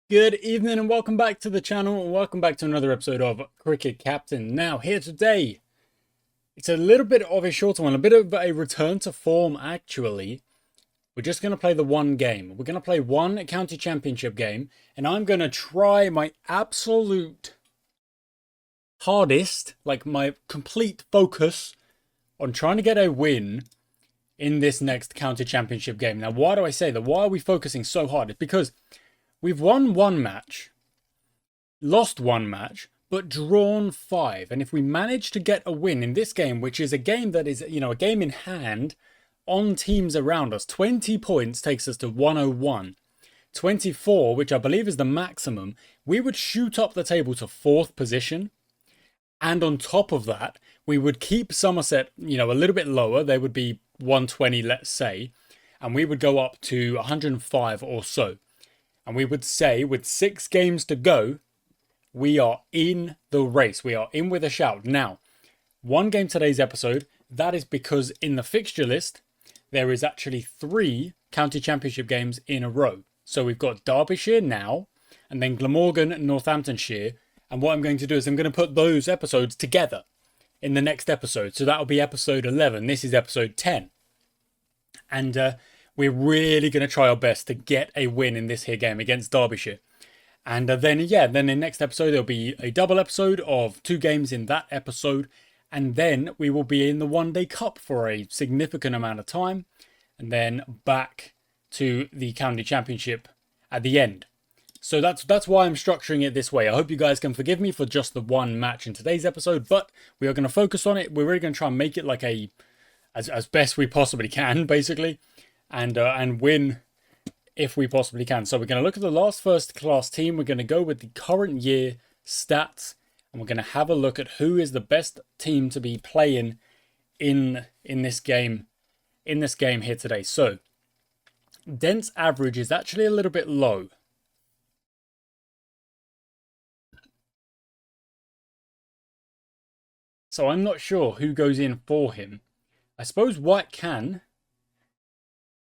Good evening and welcome back to the channel and welcome back to another episode of Cricket Captain. Now here today, it's a little bit of a shorter one, a bit of a return to form actually. We're just going to play the one game. We're going to play one county championship game and I'm going to try my absolute hardest, like my complete focus on trying to get a win in this next county championship game. Now why do I say that? Why are we focusing so hard? It's because we've won one match, lost one match, but drawn 5. And if we manage to get a win in this game, which is a game that is, a game in hand on teams around us, 20 points takes us to 101. 24, which I believe is the maximum, we would shoot up the table to 4th position. And on top of that, we would keep Somerset, a little bit lower. They would be 120, let's say. And we would go up to 105 or so. And we would say, with 6 games to go, we are in the race. We are in with a shout. Now, one game today's episode, that is because in the fixture list, there is actually 3 county championship games in a row. So we've got Derbyshire now, and then Glamorgan and Northamptonshire. And what I'm going to do is I'm going to put those episodes together in the next episode. So that'll be episode 11. This is episode 10. And we're really going to try our best to get a win in this here game against Derbyshire. And then in the next episode, there'll be a double episode of 2 games in that episode. And then we will be in the One Day Cup for a significant amount of time. And then back to the county championship at the end. So that's why I'm structuring it this way. I hope you guys can forgive me for just the one match in today's episode. But we are going to focus on it. We're really going to try and make it like as best we possibly can, basically. And win if we possibly can. So we're going to look at the last first class team. We're going to go with the current year stats. And we're going to have a look at who is the best team to be playing in this game here today. So Dent's average is actually a little bit low. So I'm not sure who goes in for him. I suppose White can.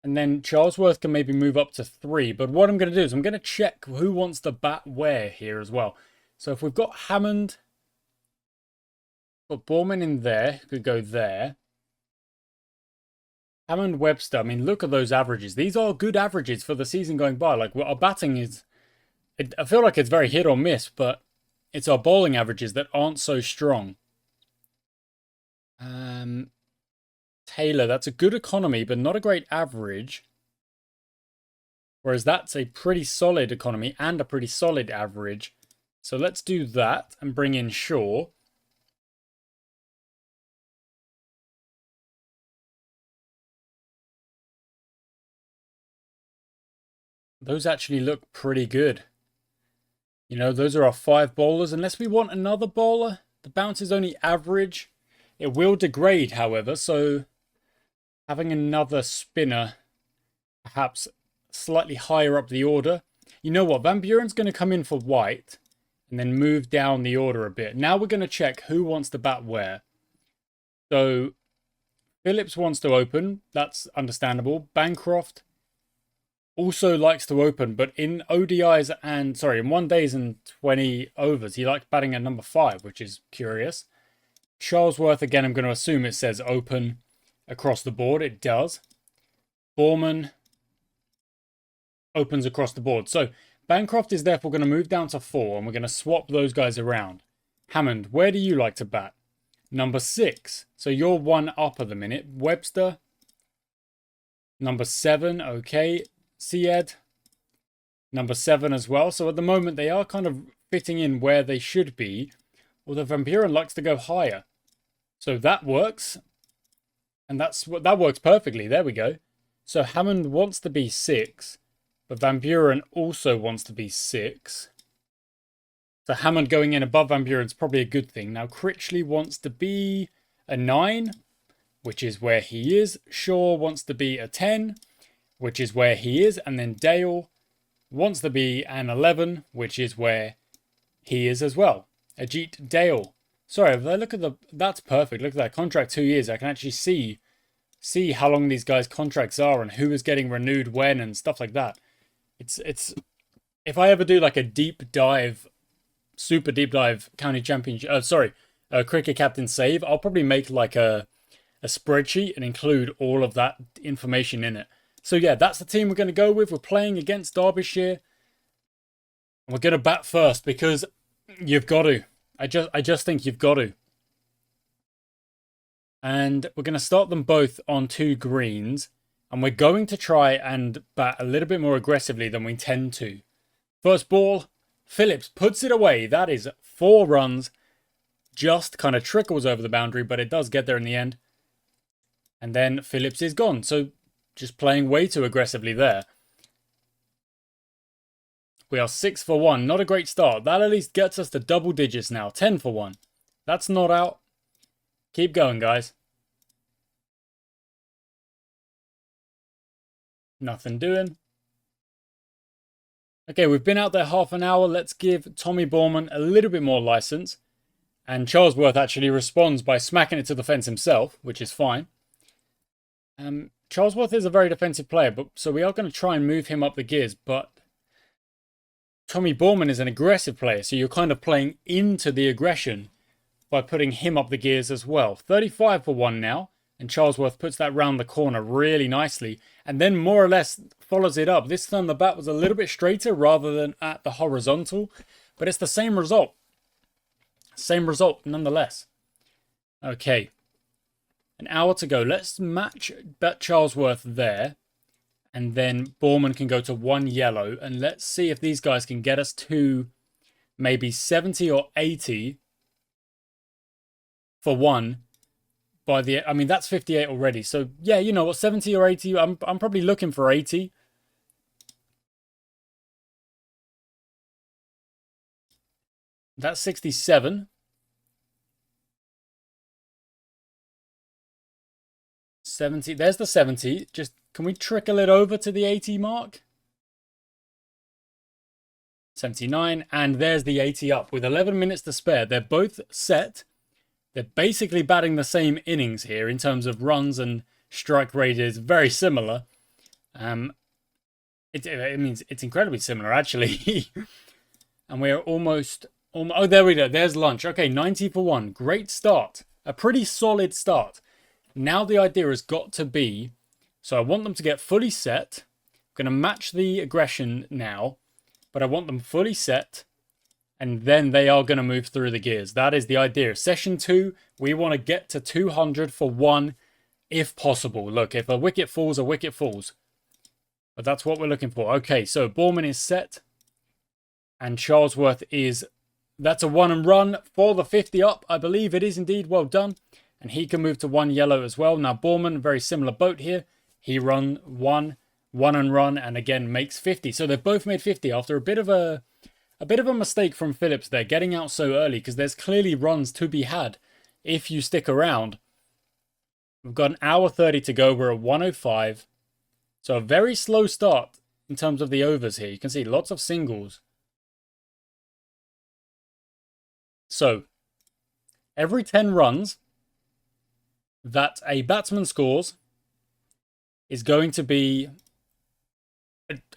And then Charlesworth can maybe move up to 3. But what I'm going to do is I'm going to check who wants to bat where here as well. So if we've got Hammond, got Borman in there, could go there. Hammond, Webster, I mean, look at those averages. These are good averages for the season going by. Like, our batting is, I feel like it's very hit or miss, but it's our bowling averages that aren't so strong. Taylor, that's a good economy, but not a great average. Whereas that's a pretty solid economy and a pretty solid average. So let's do that and bring in Shaw. Those actually look pretty good. Those are our 5 bowlers. Unless we want another bowler, the bounce is only average. It will degrade, however, so having another spinner, perhaps slightly higher up the order. You know what? Van Buren's going to come in for White and then move down the order a bit. Now we're going to check who wants to bat where. So Phillips wants to open. That's understandable. Bancroft also likes to open, but in ODIs in 1 days and 20 overs, he likes batting at number 5, which is curious. Charlesworth, again, I'm going to assume it says open across the board. It does. Borman opens across the board. So Bancroft is therefore going to move down to 4, and we're going to swap those guys around. Hammond, where do you like to bat? Number 6. So you're 1 up at the minute. Webster, number 7. Okay. Syed, number 7 as well. So at the moment, they are kind of fitting in where they should be. Although Van Buren likes to go higher. So that works. And that works perfectly. There we go. So Hammond wants to be 6. But Van Buren also wants to be 6. So Hammond going in above Van Buren is probably a good thing. Now Critchley wants to be a 9, which is where he is. Shaw wants to be a 10, which is where he is. And then Dale wants to be an 11, which is where he is as well. Ajit Dale. Sorry, if I look at that's perfect. Look at that contract, 2 years. I can actually see how long these guys' contracts are and who is getting renewed when and stuff like that. It's if I ever do like a deep dive, super deep dive county championship, cricket captain save, I'll probably make like a spreadsheet and include all of that information in it. So yeah, that's the team we're going to go with. We're playing against Derbyshire. We're going to bat first because you've got to. I just think you've got to. And we're going to start them both on 2 greens. And we're going to try and bat a little bit more aggressively than we tend to. First ball, Phillips puts it away. That is 4 runs. Just kind of trickles over the boundary, but it does get there in the end. And then Phillips is gone. So just playing way too aggressively there. We are 6 for 1. Not a great start. That at least gets us to double digits now. 10 for 1. That's not out. Keep going, guys. Nothing doing. Okay, we've been out there half an hour. Let's give Tommy Borman a little bit more license. And Charlesworth actually responds by smacking it to the fence himself, which is fine. Charlesworth is a very defensive player, so we are going to try and move him up the gears, but Tommy Borman is an aggressive player, so you're kind of playing into the aggression by putting him up the gears as well. 35 for 1 now, and Charlesworth puts that round the corner really nicely, and then more or less follows it up. This time the bat was a little bit straighter rather than at the horizontal, but it's the same result. Same result nonetheless. Okay. An hour to go. Let's match Charlesworth there. And then Borman can go to 1 yellow. And let's see if these guys can get us to maybe 70 or 80 for 1. I mean, that's 58 already. So, yeah, you know what? 70 or 80. I'm probably looking for 80. That's 67. 70. There's the 70. Just, can we trickle it over to the 80 mark? 79. And there's the 80 up with 11 minutes to spare. They're both set. They're basically batting the same innings here in terms of runs and strike rate is very similar. It means it's incredibly similar, actually. And we're almost... Oh, there we go. There's lunch. Okay, 90 for 1. Great start. A pretty solid start. Now the idea has got to be, so I want them to get fully set. I'm going to match the aggression now, but I want them fully set, and then they are going to move through the gears. That is the idea. Session 2, we want to get to 200 for 1, if possible. Look, if a wicket falls, a wicket falls. But that's what we're looking for. Okay, so Borman is set, and Charlesworth is... That's a 1 and run for the 50 up. I believe it is indeed. Well done. And he can move to 1 yellow as well. Now Borman, very similar boat here. He run 1 and run, and again makes 50. So they've both made 50 after a bit of a mistake from Phillips there, getting out so early, because there's clearly runs to be had if you stick around. We've got an hour 30 to go. We're at 105. So a very slow start in terms of the overs here. You can see lots of singles. So every 10 runs that a batsman scores is going to be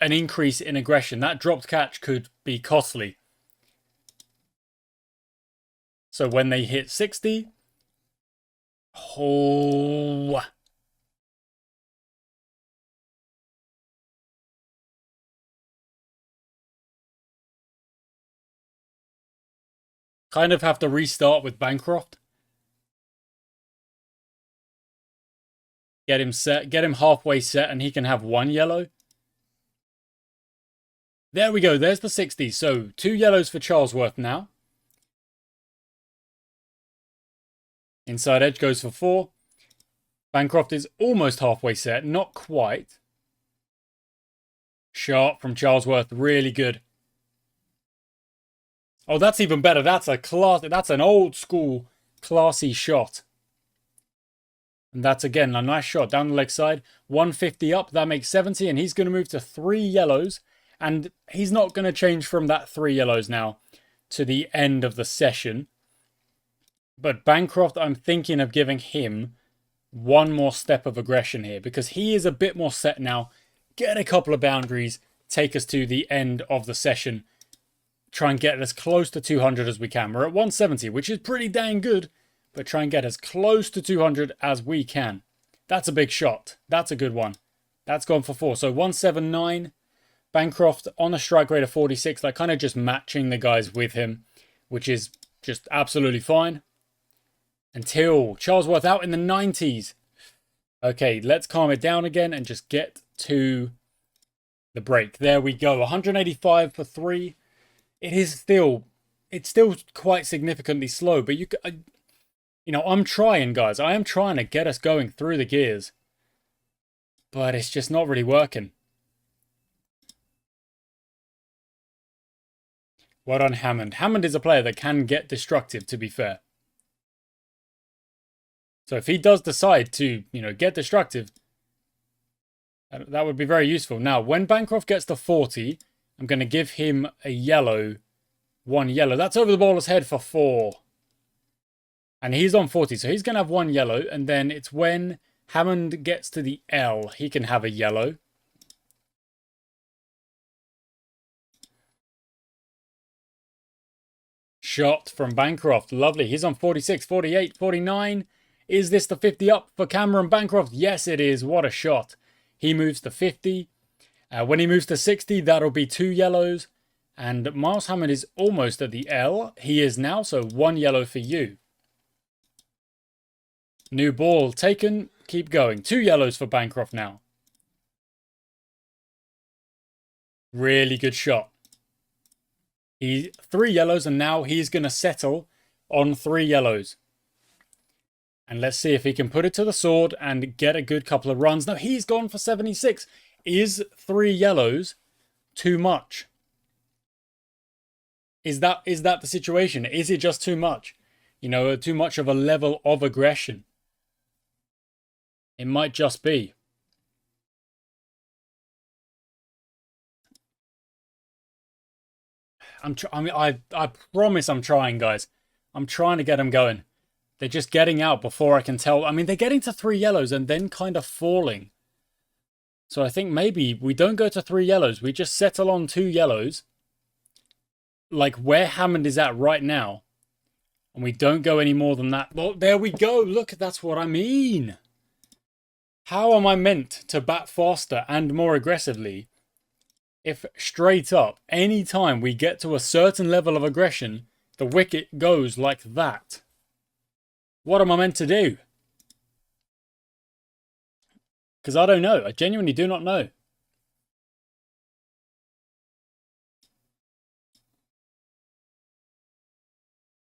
an increase in aggression. That dropped catch could be costly. So when they hit 60, oh, kind of have to restart with Bancroft. Get him set, get him halfway set, and he can have 1 yellow. There we go, there's the 60. So 2 yellows for Charlesworth now. Inside edge goes for 4. Bancroft is almost halfway set, not quite. Sharp from Charlesworth, really good. Oh, that's even better. That's an old school classy shot. And that's again a nice shot down the leg side. 150 up, that makes 70, and he's going to move to 3 yellows. And he's not going to change from that 3 yellows now to the end of the session. But Bancroft, I'm thinking of giving him 1 more step of aggression here, because he is a bit more set now. Get a couple of boundaries, take us to the end of the session. Try and get as close to 200 as we can. We're at 170, which is pretty dang good. But try and get as close to 200 as we can. That's a big shot. That's a good one. That's gone for 4. So 179. Bancroft on a strike rate of 46. Like kind of just matching the guys with him, which is just absolutely fine. Until Charlesworth out in the 90s. Okay, let's calm it down again and just get to the break. There we go. 185 for 3. It's still quite significantly slow, but I'm trying, guys. I am trying to get us going through the gears, but it's just not really working. Well done, Hammond. Hammond is a player that can get destructive, to be fair. So if he does decide to, get destructive, that would be very useful. Now, when Bancroft gets to 40, I'm going to give him a yellow. 1 yellow. That's over the bowler's head for 4. And he's on 40, so he's going to have 1 yellow. And then it's when Hammond gets to the L, he can have a yellow. Shot from Bancroft. Lovely. He's on 46, 48, 49. Is this the 50 up for Cameron Bancroft? Yes, it is. What a shot. He moves to 50. When he moves to 60, that'll be 2 yellows. And Miles Hammond is almost at the L. He is now, so 1 yellow for you. New ball taken. Keep going. 2 yellows for Bancroft now. Really good shot. 3 yellows, and now he's going to settle on 3 yellows. And let's see if he can put it to the sword and get a good couple of runs. Now, he's gone for 76. Is 3 yellows too much? Is that the situation? Is it just too much? Too much of a level of aggression? It might just be. I promise I'm trying, guys. I'm trying to get them going. They're just getting out before I can tell. They're getting to 3 yellows and then kind of falling. So I think maybe we don't go to 3 yellows. We just settle on 2 yellows. Like where Hammond is at right now. And we don't go any more than that. Well, there we go. Look, that's what I mean. How am I meant to bat faster and more aggressively if straight up, any time we get to a certain level of aggression, the wicket goes like that? What am I meant to do? Because I don't know. I genuinely do not know.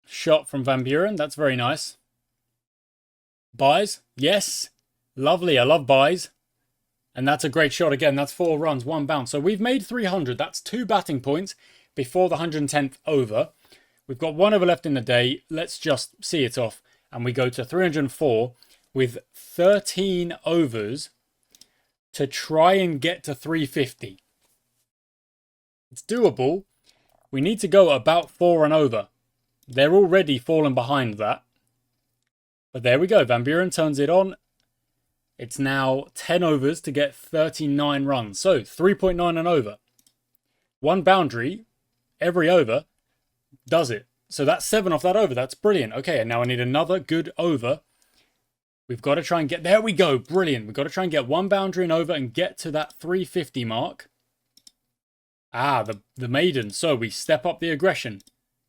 Shot from Van Buren. That's very nice. Buys. Yes. Lovely. I love buys. And that's a great shot again. That's 4 runs, 1 bounce. So we've made 300. That's 2 batting points before the 110th over. We've got 1 over left in the day. Let's just see it off. And we go to 304 with 13 overs to try and get to 350. It's doable. We need to go about 4 and over. They're already falling behind that. But there we go. Van Buren turns it on. It's now 10 overs to get 39 runs. So 3.9 and over. 1 boundary every over does it. So that's 7 off that over. That's brilliant. Okay, and now I need another good over. We've got to try and get... There we go. Brilliant. We've got to try and get 1 boundary and over and get to that 350 mark. Ah, the maiden. So we step up the aggression.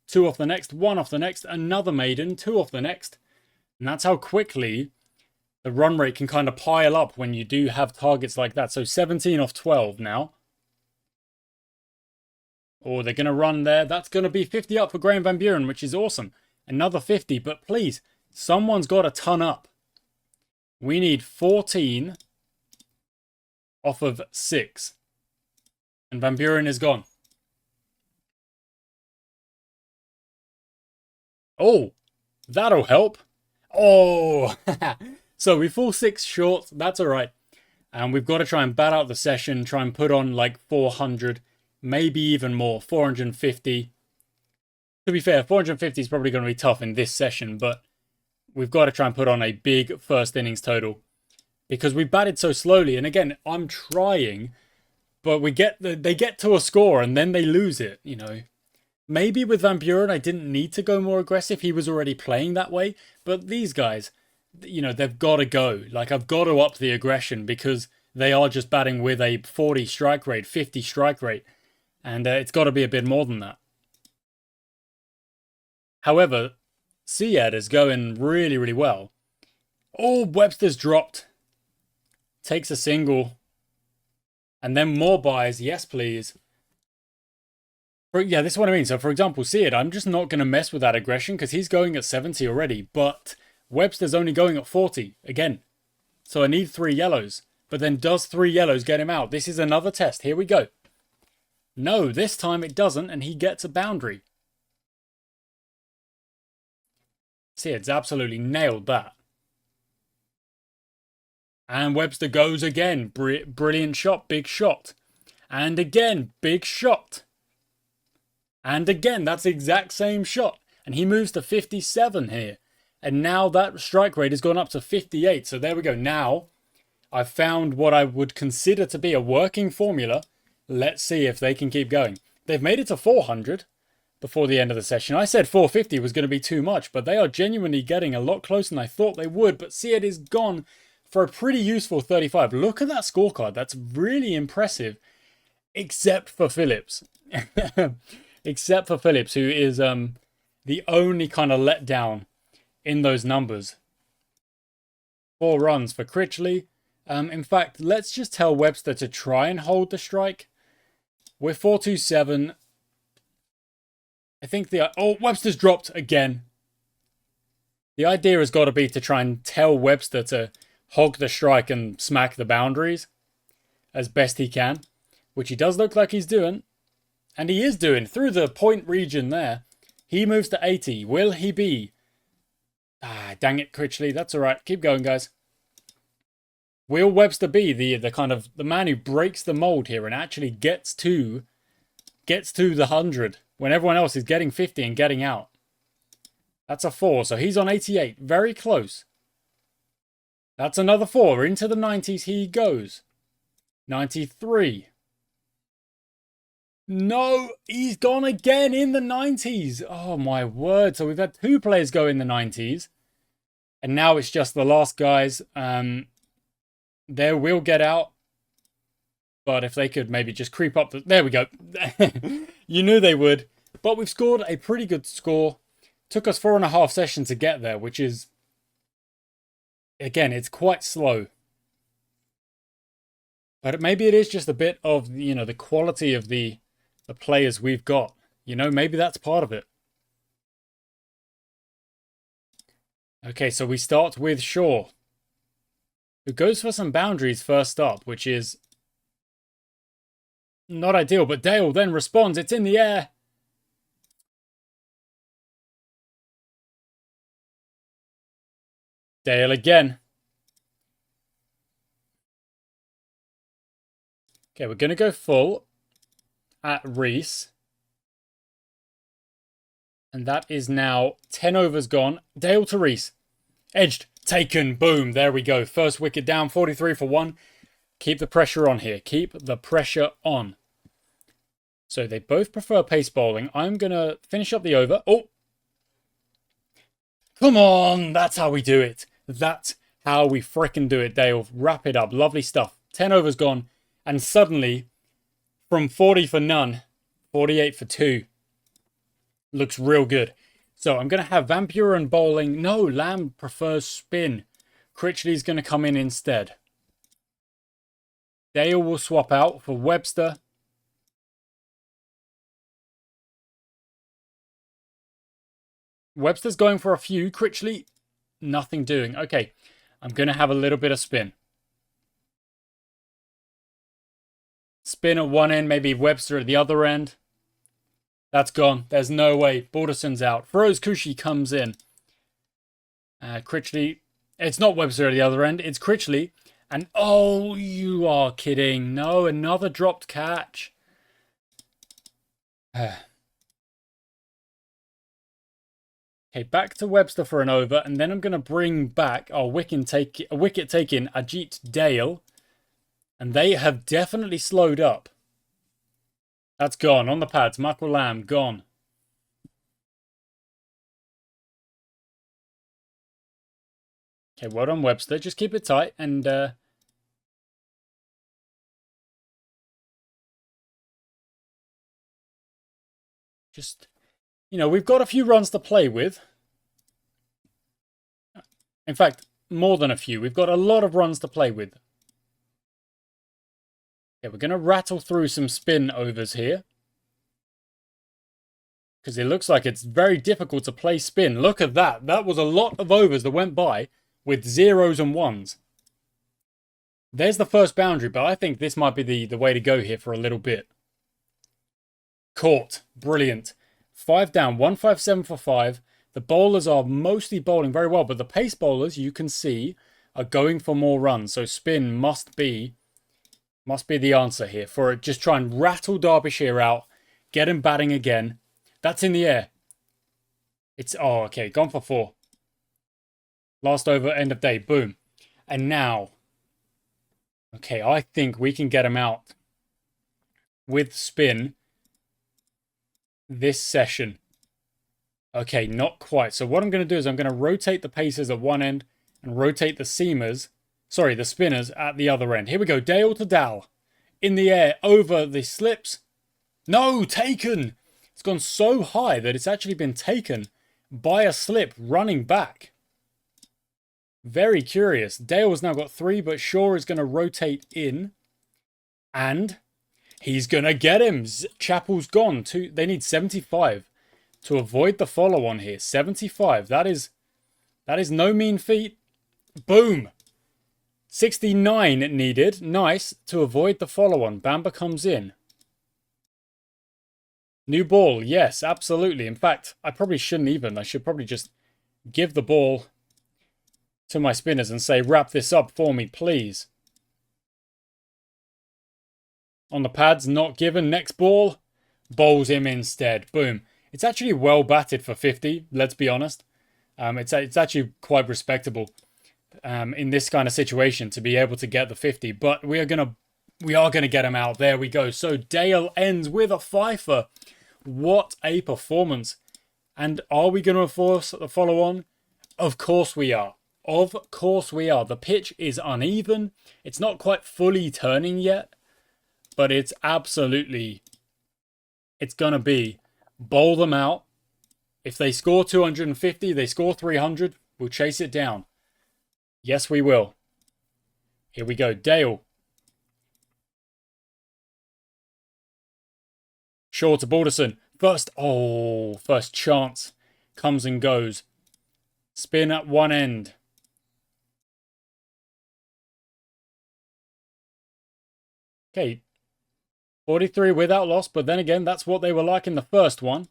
2 off the next, 1 off the next, another maiden, 2 off the next. And that's how quickly the run rate can kind of pile up when you do have targets like that. So 17 off 12 now. Oh, they're going to run there. That's going to be 50 up for Graham Van Buren, which is awesome. Another 50, but please, someone's got to ton up. We need 14 off of 6. And Van Buren is gone. Oh, that'll help. Oh, so we fall 6 short. That's all right. And we've got to try and bat out the session, try and put on like 400, maybe even more, 450. To be fair, 450 is probably going to be tough in this session, but we've got to try and put on a big first innings total because we batted so slowly. And again, I'm trying But they get to a score and then they lose it, you know. Maybe with Van Buren, I didn't need to go more aggressive. He was already playing that way. But these guys, you know, they've got to go. Like, I've got to up the aggression because they are just batting with a 40 strike rate, 50 strike rate. And it's got to be a bit more than that. However, Syed is going really, really well. Oh, Webster's dropped. Takes a single. And then more buys. Yes, please. Yeah, this is what I mean. So, for example, Syed, I'm just not going to mess with that aggression because he's going at 70 already. But Webster's only going at 40 again. So I need 3 yellows. But then does 3 yellows get him out? This is another test. Here we go. No, this time it doesn't, and he gets a boundary. Syed's absolutely nailed that. And Webster goes again. Brilliant shot, big shot. And again, big shot. And again, that's the exact same shot. And he moves to 57 here. And now that strike rate has gone up to 58. So there we go. Now, I've found what I would consider to be a working formula. Let's see if they can keep going. They've made it to 400 before the end of the session. I said 450 was going to be too much, but they are genuinely getting a lot closer than I thought they would. But Syed is gone for a pretty useful 35. Look at that scorecard. That's really impressive. Except for Phillips. Except for Phillips, who is the only kind of letdown in those numbers. 4 runs for Critchley. In fact, let's just tell Webster to try and hold the strike. We're 427. I think Webster's dropped again. The idea has got to be to try and tell Webster to hog the strike and smack the boundaries as best he can, which he does look like he's doing. And he is doing through the point region there. He moves to 80. Will he be? Ah, dang it, Critchley. That's all right. Keep going, guys. Will Webster be the kind of the man who breaks the mold here and actually gets to the 100 when everyone else is getting 50 and getting out? That's a 4, so he's on 88. Very close. That's another 4. Into the 90s he goes. 93. No, he's gone again in the 90s. Oh, my word. So we've had 2 players go in the 90s. And now it's just the last guys. They will get out. But if they could maybe just creep up. There we go. You knew they would. But we've scored a pretty good score. Took us 4.5 sessions to get there, which is, again, it's quite slow. But maybe it is just a bit of, you know, the quality of the players we've got. You know, maybe that's part of it. Okay, so we start with Shaw, who goes for some boundaries first up, which is not ideal. But Dale then responds. It's in the air. Dale again. Okay, we're going to go full at Reese. And that is now 10 overs gone. Dale to Reese. Edged. Taken. Boom. There we go. First wicket down. 43 for 1. Keep the pressure on here. Keep the pressure on. So they both prefer pace bowling. I'm going to finish up the over. Oh. Come on. That's how we do it. That's how we frickin' do it, Dale. Wrap it up. Lovely stuff. 10 overs gone. And suddenly, from 40 for none, 48 for 2. Looks real good. So I'm going to have Van Buren bowling. No, Lamb prefers spin. Critchley's going to come in instead. Dale will swap out for Webster. Webster's going for a few. Critchley, nothing doing. Okay, I'm going to have a little bit of spin. Spin at one end, maybe Webster at the other end. That's gone. There's no way. Balderson's out. Feroz Kushi comes in. Critchley. It's not Webster at the other end. It's Critchley. And, oh, you are kidding. No, another dropped catch. Okay, back to Webster for an over. And then I'm going to bring back our wicket taking Ajit Dale. And they have definitely slowed up. That's gone. On the pads. Makwalam, gone. Okay, well done, Webster. Just keep it tight and... just, you know, we've got a few runs to play with. In fact, more than a few. We've got a lot of runs to play with. Yeah, we're going to rattle through some spin overs here. Because it looks like it's very difficult to play spin. Look at that. That was a lot of overs that went by with zeros and ones. There's the first boundary, but I think this might be the way to go here for a little bit. Caught. Brilliant. 5 down. 157 for 5. The bowlers are mostly bowling very well, but the pace bowlers, you can see, are going for more runs. So spin must be the answer here for it. Just try and rattle Derbyshire out. Get him batting again. That's in the air. It's, oh, okay, gone for 4. Last over, end of day, boom. And now, okay, I think we can get him out with spin this session. Okay, not quite. So what I'm going to do is I'm going to rotate the pacers at one end and rotate the seamers, sorry, the spinners at the other end. Here we go, Dale to Dal. In the air, over the slips. No, taken! It's gone so high that it's actually been taken by a slip running back. Very curious. Dale has now got 3, but Shaw is going to rotate in. And he's going to get him. Chappell's gone. They need 75 to avoid the follow-on here. 75. That is no mean feat. Boom. 69 needed. Nice. To avoid the follow-on. Bamber comes in. New ball. Yes, absolutely. In fact, I probably shouldn't even. I should probably just give the ball to my spinners and say, wrap this up for me, please. On the pads, not given. Next ball. Bowls him instead. Boom. It's actually well batted for 50, let's be honest. It's actually quite respectable in this kind of situation to be able to get the 50. But we are gonna get him out. There we go. So Dale ends with a fifer. What a performance. And are we going to force the follow on? Of course we are. Of course we are. The pitch is uneven. It's not quite fully turning yet. But it's absolutely... it's going to be bowl them out. If they score 250, they score 300, we'll chase it down. Yes, we will. Here we go. Dale. Shaw to Balderson. First chance comes and goes. Spin at one end. Okay. 43 without loss, but then again, that's what they were like in the first one.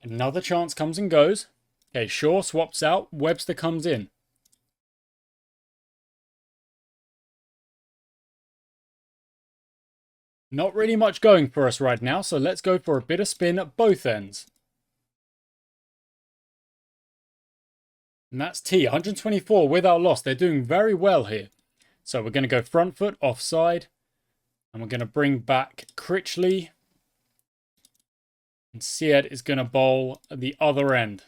Another chance comes and goes. Okay, Shaw swaps out. Webster comes in. Not really much going for us right now, so let's go for a bit of spin at both ends. And that's T, 124 without loss. They're doing very well here. So we're going to go front foot, offside. And we're going to bring back Critchley. And Syed is going to bowl at the other end.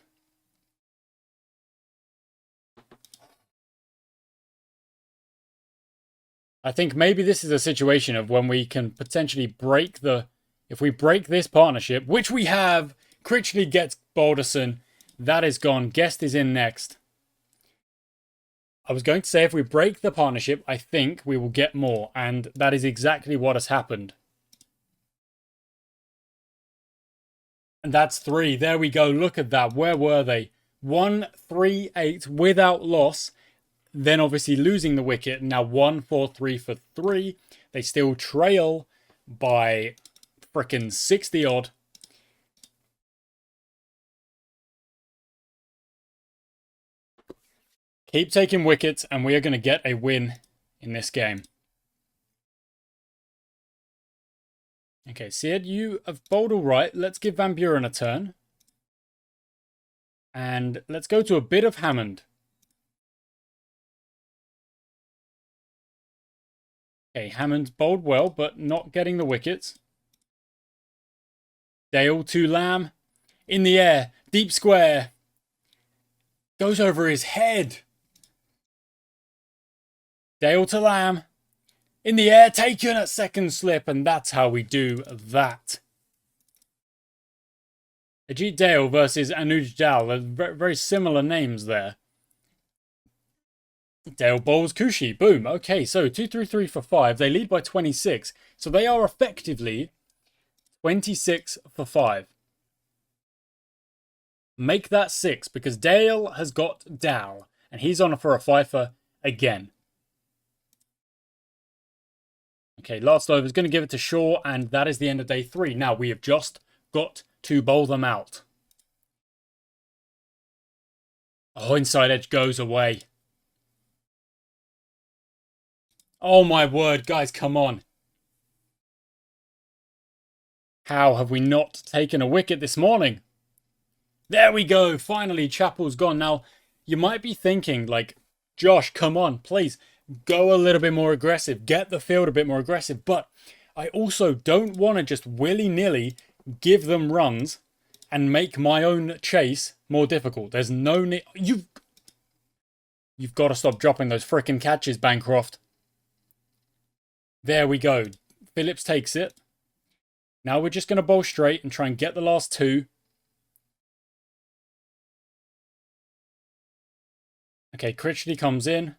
I think maybe this is a situation of when we can potentially break the... if we break this partnership, which we have, Critchley gets Balderson. That is gone. Guest is in next. I was going to say if we break the partnership, I think we will get more. And that is exactly what has happened. And that's 3. There we go. Look at that. Where were they? 1, 3, 8 without loss. Then obviously losing the wicket. Now 1, 4, 3 for 3. They still trail by frickin' 60 odd. Keep taking wickets and we are going to get a win in this game. Okay, Sid, you have bowled all right. Let's give Van Buren a turn. And let's go to a bit of Hammond. Okay, Hammond bowled well, but not getting the wickets. Dale to Lamb. In the air. Deep square. Goes over his head. Dale to Lamb. In the air. Taken at second slip. And that's how we do that. Ajit Dale versus Anuj Dal. Very similar names there. Dale bowls Kushi. Boom. Okay, so 2-3-3 for 5. They lead by 26. So they are effectively 26 for 5. Make that 6 because Dale has got Dal. And he's on for a fifer again. Okay, last over is going to give it to Shaw. And that is the end of day 3. Now, we have just got to bowl them out. Oh, inside edge goes away. Oh my word, guys, come on. How have we not taken a wicket this morning? There we go. Finally, Chappell's gone. Now, you might be thinking, like, Josh, come on, please, go a little bit more aggressive. Get the field a bit more aggressive. But I also don't want to just willy-nilly give them runs and make my own chase more difficult. There's no need. You've got to stop dropping those frickin' catches, Bancroft. There we go. Phillips takes it. Now we're just going to bowl straight and try and get the last 2. Okay, Critchley comes in.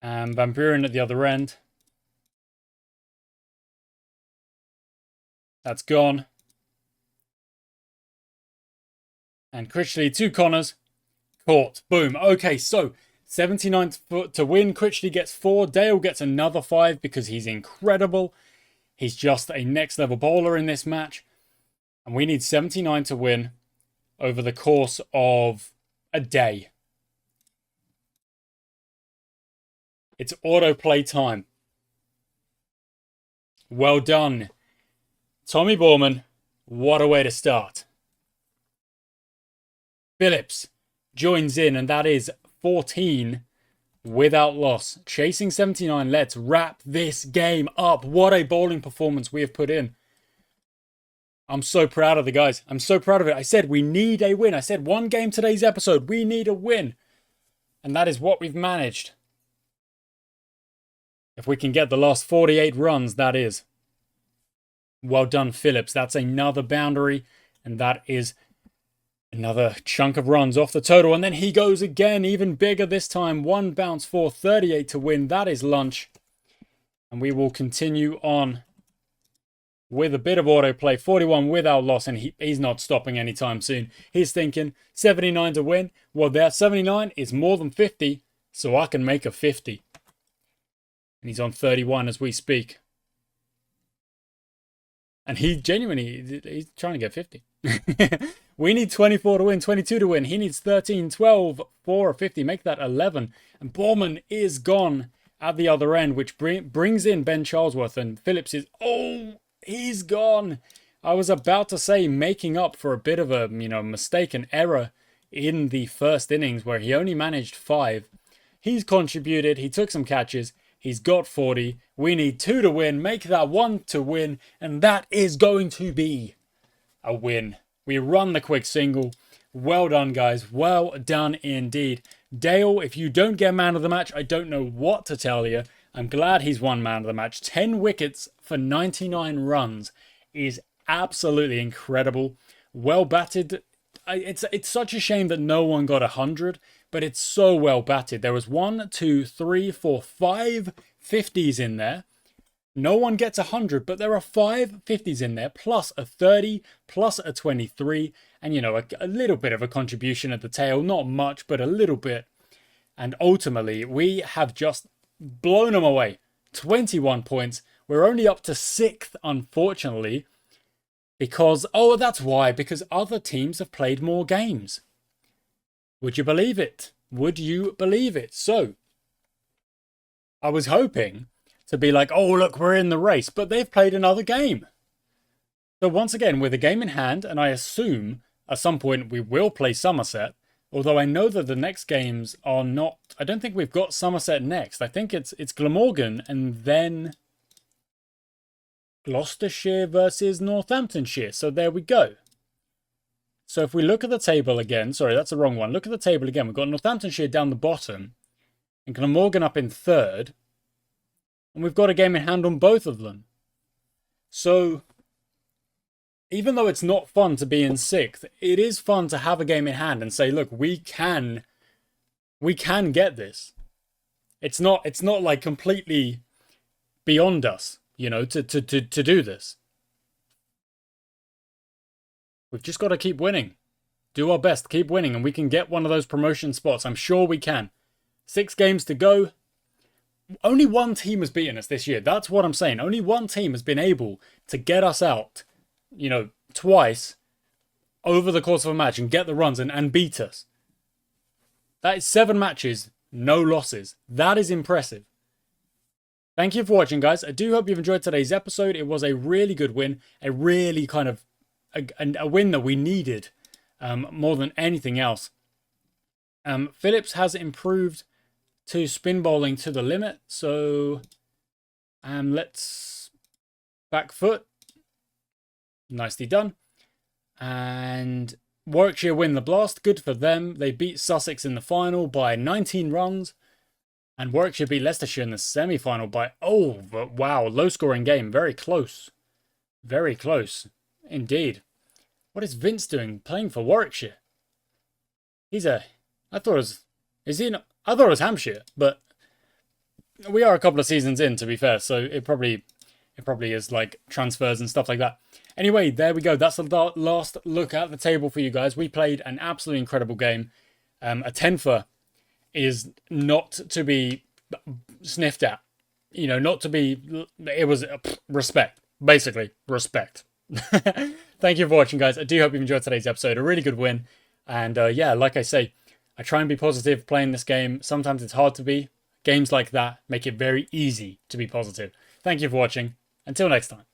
And Van Buren at the other end. That's gone. And Critchley, 2 corners. Caught. Boom. Okay, so 79 to win. Critchley gets 4. Dale gets another 5 because he's incredible. He's just a next level bowler in this match. And we need 79 to win over the course of a day. It's autoplay time. Well done, Tommy Borman. What a way to start. Phillips joins in, and that is 14 without loss. Chasing 79. Let's wrap this game up. What a bowling performance we have put in. I'm so proud of the guys. I'm so proud of it. I said we need a win. I said one game today's episode. We need a win. And that is what we've managed. If we can get the last 48 runs, that is. Well done, Phillips. That's another boundary. And that is another chunk of runs off the total. And then he goes again, even bigger this time. 1 bounce for 38 to win. That is lunch. And we will continue on with a bit of autoplay. 41 without loss. And he's not stopping anytime soon. He's thinking 79 to win. Well, that 79 is more than 50. So I can make a 50. And he's on 31 as we speak. And he genuinely, he's trying to get 50. We need 24 to win, 22 to win. He needs 13, 12 for a 50. Make that 11. And Borman is gone at the other end, which brings in Ben Charlesworth. And Phillips is, oh, he's gone. I was about to say making up for a bit of a, mistake and error in the first innings where he only managed 5. He's contributed. He took some catches. He's got 40. We need 2 to win. Make that 1 to win. And that is going to be a win. We run the quick single. Well done, guys. Well done indeed. Dale, if you don't get man of the match, I don't know what to tell you. I'm glad he's won man of the match. 10 wickets for 99 runs is absolutely incredible. Well batted. It's such a shame that no one got 100. But it's so well batted. There was 1, 2, 3, 4, 5 50s in there. No one gets 100, but there are 5 50s in there, plus a 30, plus a 23, and, a little bit of a contribution at the tail. Not much, but a little bit. And ultimately, we have just blown them away. 21 points. We're only up to 6th, unfortunately, because, that's why, because other teams have played more games. Would you believe it? Would you believe it? So, I was hoping to be like, oh, look, we're in the race. But they've played another game. So once again, with a game in hand, and I assume at some point we will play Somerset, Although I know that the next games are not... I don't think we've got Somerset next. I think it's Glamorgan and then Gloucestershire versus Northamptonshire. So there we go. So if we look at the table again... Sorry, that's the wrong one. Look at the table again. We've got Northamptonshire down the bottom and Glamorgan up in third. And we've got a game in hand on both of them. So even though it's not fun to be in sixth, it is fun to have a game in hand and say, look, we can get this. It's not like completely beyond us, you know, to do this. We've just got to keep winning. Do our best, keep winning, and we can get one of those promotion spots. I'm sure we can. 6 games to go. Only one team has beaten us this year. That's what I'm saying. Only one team has been able to get us out, you know, twice over the course of a match and get the runs and beat us. That is 7 matches, no losses. That is impressive. Thank you for watching, guys. I do hope you've enjoyed today's episode. It was a really good win. A really kind of a win that we needed more than anything else. Phillips has improved to spin bowling to the limit. So let's back foot. Nicely done. And Warwickshire win the Blast. Good for them. They beat Sussex in the final by 19 runs. And Warwickshire beat Leicestershire in the semi-final by... Oh, wow. Low-scoring game. Very close. Very close. Indeed. What is Vince doing playing for Warwickshire? He's a... I thought it was... Is he... I thought it was Hampshire, but we are a couple of seasons in, to be fair, so it probably is like transfers and stuff like that. Anyway, there we go. That's the last look at the table for you guys. We played an absolutely incredible game. A 10-for is not to be sniffed at. You know, not to be... It was respect. Basically, respect. Thank you for watching, guys. I do hope you enjoyed today's episode. A really good win. And yeah, like I say, I try and be positive playing this game. Sometimes it's hard to be. Games like that make it very easy to be positive. Thank you for watching. Until next time.